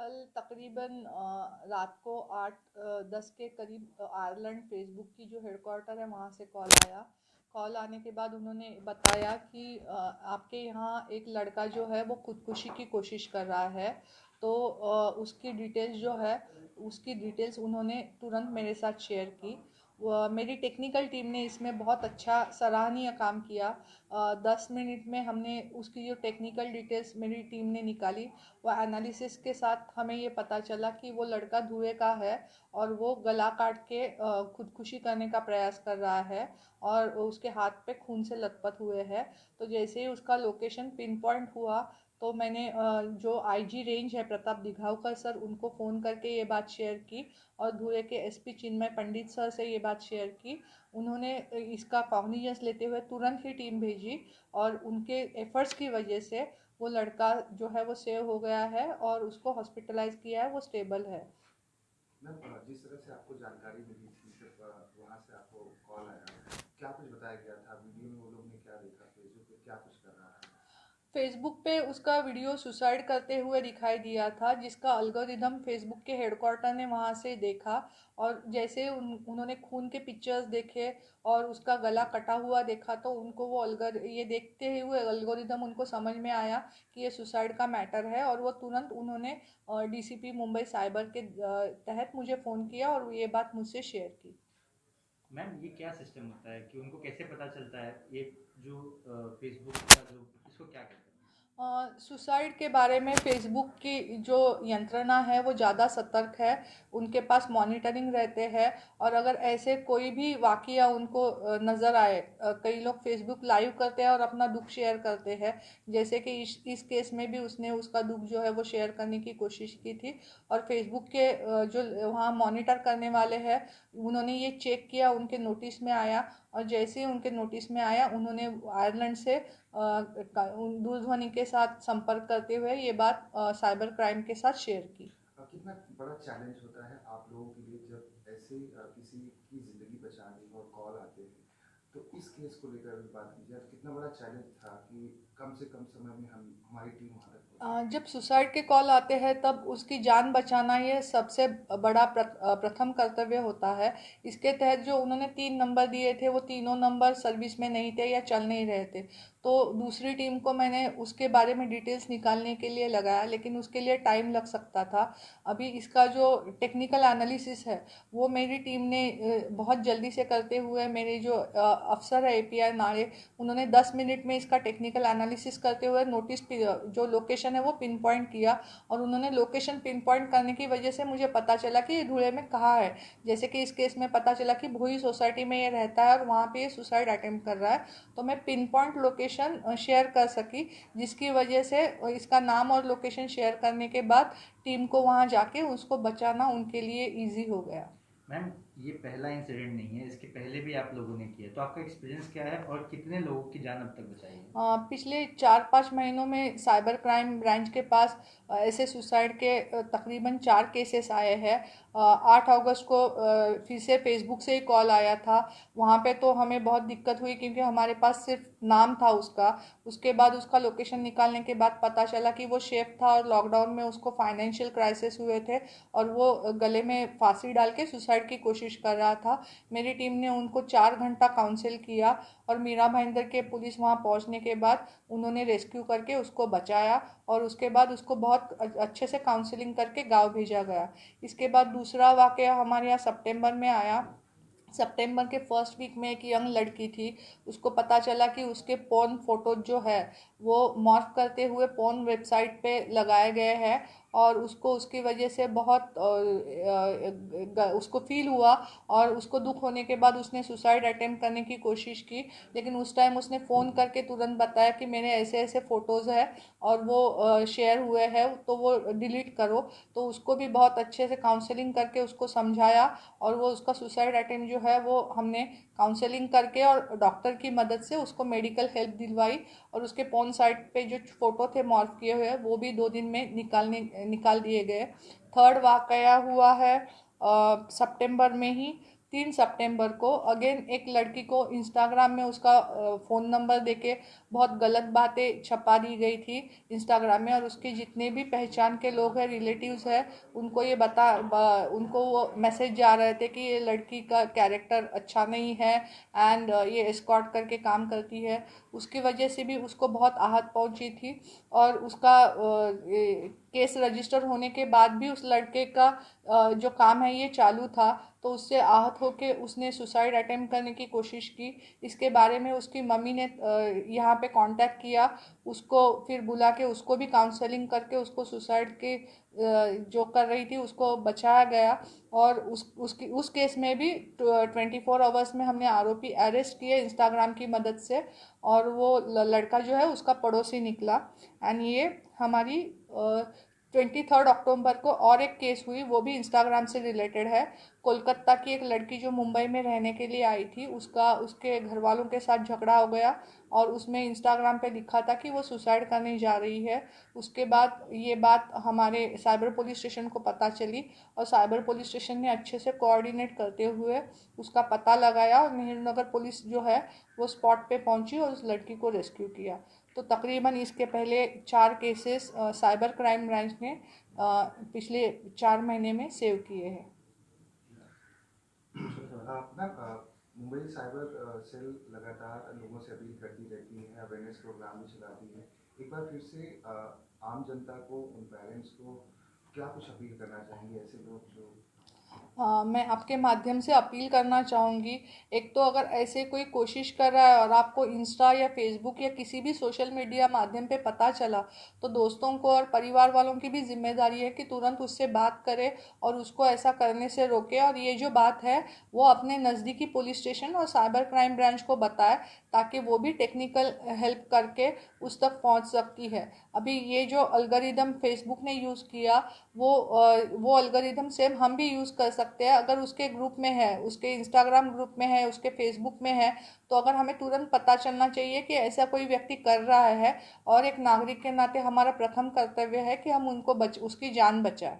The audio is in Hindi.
कल तकरीबन रात को 8-10 के करीब आयरलैंड फेसबुक की जो हेडक्वार्टर है वहाँ से कॉल आया। कॉल आने के बाद उन्होंने बताया कि आपके यहाँ एक लड़का जो है वो खुदकुशी की कोशिश कर रहा है। तो उसकी डिटेल्स जो है उसकी डिटेल्स उन्होंने तुरंत मेरे साथ शेयर की। मेरी टेक्निकल टीम ने इसमें बहुत अच्छा सराहनीय काम किया। 10 मिनट में हमने उसकी जो टेक्निकल डिटेल्स मेरी टीम ने निकाली, वह एनालिसिस के साथ हमें ये पता चला कि वो लड़का धुएं का है और वो गला काट के खुदकुशी करने का प्रयास कर रहा है और उसके हाथ पे खून से लथपथ हुए हैं। तो जैसे ही उसका लोकेशन पिन पॉइंट हुआ तो मैंने जो आईजी रेंज है प्रताप दिघावकर सर उनको फ़ोन करके ये बात शेयर की और धुएं के एसपी चिन्मय पंडित सर से ये बात शेयर की। उन्होंने इसका कॉग्निजेंस लेते हुए तुरंत ही टीम भेजी और उनके एफर्ट्स की वजह से वो लड़का जो है वो सेव हो गया है और उसको हॉस्पिटलाइज किया है, वो स्टेबल है। मैम, जिस तरह से आपको जानकारी मिली थी जब वहाँ से आपको कॉल आया, क्या कुछ बताया गया था? वीडियो में वो लोग ने क्या देखा? फेसबुक पे क्या कुछ कर रहा था? फेसबुक पे उसका वीडियो सुसाइड करते हुए दिखाई दिया था, जिसका अल्गोरिदम फेसबुक के हेडक्वार्टर ने वहाँ से देखा। और जैसे उन्होंने खून के पिक्चर्स देखे और उसका गला कटा हुआ देखा तो उनको वो ये देखते हुए अल्गोरिदम उनको समझ में आया कि ये सुसाइड का मैटर है और वो तुरंत उन्होंने डीसीपी मुंबई साइबर के तहत मुझे फ़ोन किया और ये बात मुझसे शेयर की। मैम, ये क्या सिस्टम होता है कि उनको कैसे पता चलता है ये जो फेसबुक का जो इसको क्या कहते हैं? सुसाइड के बारे में फेसबुक की जो यंत्रणा है वो ज़्यादा सतर्क है। उनके पास मॉनिटरिंग रहते हैं और अगर ऐसे कोई भी वाकया उनको नज़र आए, कई लोग फेसबुक लाइव करते हैं और अपना दुख शेयर करते हैं। जैसे कि इस केस में भी उसने उसका दुख जो है वो शेयर करने की कोशिश की थी और फेसबुक के जो वहाँ मॉनिटर करने वाले हैं उन्होंने ये चेक किया, उनके नोटिस में आया और जैसे ही उनके नोटिस में आया उन्होंने आयरलैंड से दूरध्वनि के साथ संपर्क करते हुए ये बात साइबर क्राइम के साथ शेयर की। कितना बड़ा चैलेंज होता है आप लोगों के लिए जब ऐसे किसी की ज़िंदगी बचाने और कॉल आते हैं? तो इस केस को लेकर अभी बात की जाए, कितना बड़ा चैलेंज था कि कम से कम समय में हम हमारी टीम वहाँ तक पहुँचे? जब सुसाइड के कॉल आते हैं तब उसकी जान बचाना ये सबसे बड़ा प्रथम कर्तव्य होता है। इसके तहत जो उन्होंने 3 नंबर दिए थे वो तीनों नंबर सर्विस में नहीं थे या चल नहीं रहे थे। तो दूसरी टीम को मैंने उसके बारे में डिटेल्स निकालने के लिए लगाया, लेकिन उसके लिए टाइम लग सकता था। अभी इसका जो टेक्निकल एनालिसिस है वो मेरी टीम ने बहुत जल्दी से करते हुए, मेरे जो अफसर है एपीआई नाड़े, उन्होंने 10 मिनट में इसका टेक्निकल एनालिसिस करते हुए नोटिस जो लोकेशन है वो पिन पॉइंट किया और उन्होंने लोकेशन पिन पॉइंट करने की वजह से मुझे पता चला कि ये धुएं में कहाँ है। जैसे कि इस केस में पता चला कि भोई सोसाइटी में ये रहता है और वहाँ पे ये सुसाइड अटेम्प्ट कर रहा है। तो मैं पिन पॉइंट लोकेशन शेयर कर सकी, जिसकी वजह से इसका नाम और लोकेशन शेयर करने के बाद टीम को वहाँ जाके उसको बचाना उनके लिए ईजी हो गया। मैम, ये पहला इंसिडेंट नहीं है, इसके पहले भी आप लोगों ने किया, तो आपका एक्सपीरियंस क्या है और कितने लोगों की जान अब तक बचाई है? पिछले 4-5 महीनों में साइबर क्राइम ब्रांच के पास ऐसे सुसाइड के तकरीबन 4 केसेस आए हैं। 8 अगस्त को फिर से फेसबुक से ही कॉल आया था। वहाँ पे तो हमें बहुत दिक्कत हुई क्योंकि हमारे पास सिर्फ नाम था उसका। उसके बाद उसका लोकेशन निकालने के बाद पता चला कि वो शेफ था और लॉकडाउन में उसको फाइनेंशियल क्राइसिस हुए थे और वो गले में फांसी डाल के सुसाइड की कोशिश कर रहा था। मेरी टीम ने उनको 4 घंटा काउंसिल किया और मीरा भाईंदर के पुलिस वहाँ पहुँचने के बाद उन्होंने रेस्क्यू करके उसको बचाया और उसके बाद उसको बहुत अच्छे से काउंसलिंग करके गांव भेजा गया। इसके बाद दूसरा वाकया हमारे यहाँ सितंबर में आया। सितंबर के फर्स्ट वीक में एक यंग लड़की थी, उसको पता चला कि उसके पोर्न फोटो जो है वो मॉर्फ करते हुए पोर्न वेबसाइट पे लगाए गए हैं और उसको उसकी वजह से बहुत उसको फील हुआ और उसको दुख होने के बाद उसने सुसाइड अटेम्प्ट करने की कोशिश की। लेकिन उस टाइम उसने फ़ोन करके तुरंत बताया कि मेरे ऐसे ऐसे फ़ोटोज़ है और वो शेयर हुए हैं तो वो डिलीट करो। तो उसको भी बहुत अच्छे से काउंसलिंग करके उसको समझाया और वो उसका सुसाइड अटेम्प्ट जो है वो हमने काउंसलिंग करके और डॉक्टर की मदद से उसको मेडिकल हेल्प दिलवाई और उसके पोर्न साइट पे जो फ़ोटो थे मॉर्फ किए हुए वो भी 2 दिन में निकाल दिए गए। थर्ड वाकया हुआ है सितंबर में ही। 3 सितंबर को अगेन एक लड़की को इंस्टाग्राम में उसका फ़ोन नंबर देके बहुत गलत बातें छपा दी गई थी इंस्टाग्राम में, और उसके जितने भी पहचान के लोग हैं, रिलेटिव्स हैं, उनको ये उनको वो मैसेज जा रहे थे कि ये लड़की का कैरेक्टर अच्छा नहीं है एंड ये एस्कॉर्ट करके काम करती है। उसकी वजह से भी उसको बहुत आहत पहुंची थी, और उसका केस रजिस्टर होने के बाद भी उस लड़के का जो काम है ये चालू था, तो उससे आहत होकर उसने सुसाइड अटेम्प्ट करने की कोशिश की। इसके बारे में उसकी मम्मी ने यहाँ पे कांटेक्ट किया, उसको फिर बुला के उसको भी काउंसलिंग करके उसको सुसाइड के जो कर रही थी उसको बचाया गया। और उस केस में भी 24 आवर्स में हमने आरोपी अरेस्ट किए इंस्टाग्राम की मदद से, और वो लड़का जो है उसका पड़ोसी निकला। एंड ये हमारी 23 अक्टूबर को और एक केस हुई, वो भी इंस्टाग्राम से रिलेटेड है। कोलकाता की एक लड़की जो मुंबई में रहने के लिए आई थी, उसके घर वालों के साथ झगड़ा हो गया, और उसमें इंस्टाग्राम पे लिखा था कि वो सुसाइड करने जा रही है। उसके बाद ये बात हमारे साइबर पुलिस स्टेशन को पता चली, और साइबर पुलिस स्टेशन ने अच्छे से कोऑर्डिनेट करते हुए उसका पता लगाया, और नेहरू नगर पुलिस जो है वो स्पॉट पे पहुंची और उस लड़की को रेस्क्यू किया। तो तकरीबन इसके पहले 4 केसेस साइबर क्राइम ब्रांच ने पिछले 4 महीने में सेव किए हैं। मैम, मुंबई साइबर सेल लगातार लोगों से अपील करती रहती है, अवेयरनेस प्रोग्राम भी चलाती है। एक बार फिर से आम जनता को, उन पेरेंट्स को क्या कुछ अपील करना चाहेंगे, ऐसे लोग जो मैं आपके माध्यम से अपील करना चाहूँगी। एक तो अगर ऐसे कोई कोशिश कर रहा है और आपको इंस्टा या फेसबुक या किसी भी सोशल मीडिया माध्यम पे पता चला, तो दोस्तों को और परिवार वालों की भी जिम्मेदारी है कि तुरंत उससे बात करें और उसको ऐसा करने से रोके, और ये जो बात है वो अपने नज़दीकी पुलिस स्टेशन और साइबर क्राइम ब्रांच को बताए, ताकि वो भी टेक्निकल हेल्प करके उस तक पहुंच सकती है। अभी ये जो अलगोरिदम फेसबुक ने यूज़ किया, वो अलगोरिदम सेम हम भी यूज़ कर सकते हैं। अगर उसके ग्रुप में है, उसके इंस्टाग्राम ग्रुप में है, उसके फेसबुक में है, तो अगर हमें तुरंत पता चलना चाहिए कि ऐसा कोई व्यक्ति कर रहा है, और एक नागरिक के नाते हमारा प्रथम कर्तव्य है कि हम उसकी जान बचाएं।